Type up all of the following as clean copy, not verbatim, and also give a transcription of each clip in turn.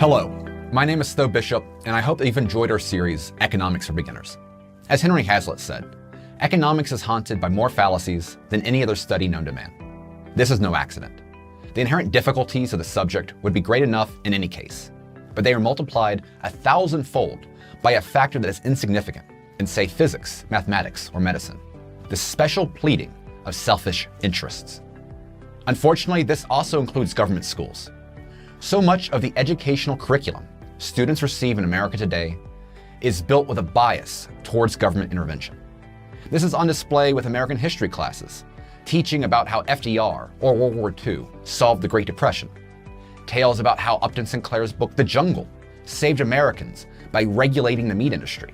Hello, my name is Stowe Bishop, and I hope that you've enjoyed our series, Economics for Beginners. As Henry Hazlitt said, economics is haunted by more fallacies than any other study known to man. This is no accident. The inherent difficulties of the subject would be great enough in any case, but they are multiplied 1,000-fold by a factor that is insignificant in, say, physics, mathematics, or medicine: the special pleading of selfish interests. Unfortunately, this also includes government schools. So much of the educational curriculum students receive in America today is built with a bias towards government intervention. This is on display with American history classes, teaching about how FDR or World War II solved the Great Depression, tales about how Upton Sinclair's book The Jungle saved Americans by regulating the meat industry,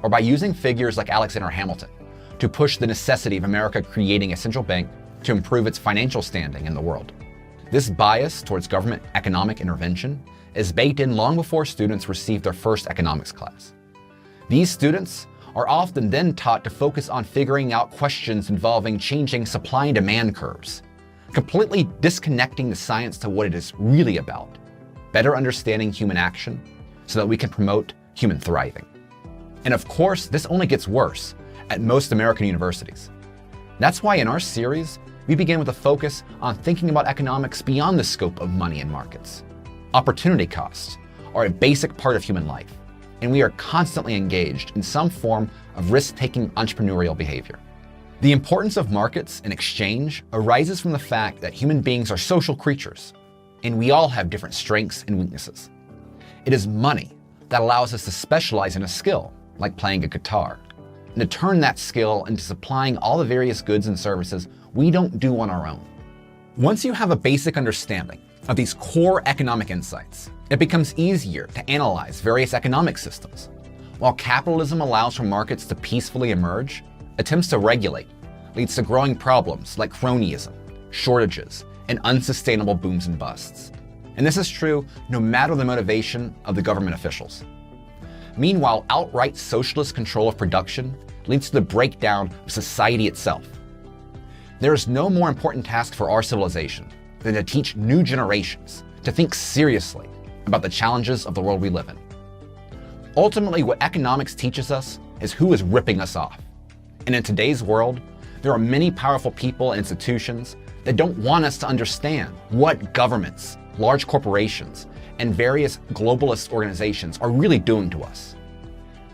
or by using figures like Alexander Hamilton to push the necessity of America creating a central bank to improve its financial standing in the world. This bias towards government economic intervention is baked in long before students receive their first economics class. These students are often then taught to focus on figuring out questions involving changing supply and demand curves, completely disconnecting the science to what it is really about: better understanding human action so that we can promote human thriving. And of course, this only gets worse at most American universities. That's why in our series, we begin with a focus on thinking about economics beyond the scope of money and markets. Opportunity costs are a basic part of human life, and we are constantly engaged in some form of risk-taking entrepreneurial behavior. The importance of markets and exchange arises from the fact that human beings are social creatures, and we all have different strengths and weaknesses. It is money that allows us to specialize in a skill, like playing a guitar, and to turn that skill into supplying all the various goods and services we don't do on our own. Once you have a basic understanding of these core economic insights, it becomes easier to analyze various economic systems. While capitalism allows for markets to peacefully emerge, attempts to regulate leads to growing problems like cronyism, shortages, and unsustainable booms and busts. And this is true no matter the motivation of the government officials. Meanwhile, outright socialist control of production leads to the breakdown of society itself. There is no more important task for our civilization than to teach new generations to think seriously about the challenges of the world we live in. Ultimately, what economics teaches us is who is ripping us off. And in today's world, there are many powerful people and institutions that don't want us to understand what governments, large corporations, and various globalist organizations are really doing to us.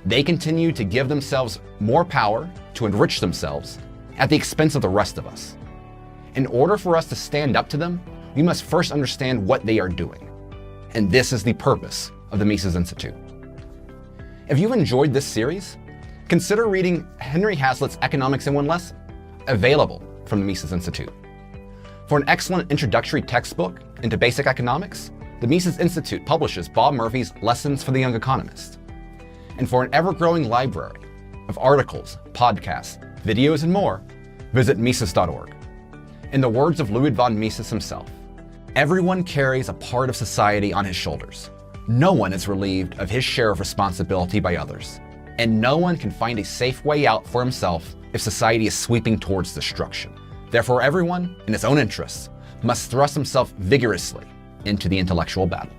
They continue to give themselves more power to enrich themselves at the expense of the rest of us. In order for us to stand up to them, we must first understand what they are doing. And this is the purpose of the Mises Institute. If you've enjoyed this series, consider reading Henry Hazlitt's Economics in One Lesson, available from the Mises Institute. For an excellent introductory textbook into basic economics, the Mises Institute publishes Bob Murphy's Lessons for the Young Economist. And for an ever-growing library of articles, podcasts, videos, and more, visit Mises.org. In the words of Ludwig von Mises himself, "Everyone carries a part of society on his shoulders. No one is relieved of his share of responsibility by others, and no one can find a safe way out for himself if society is sweeping towards destruction. Therefore, everyone, in his own interests, must thrust himself vigorously into the intellectual battle."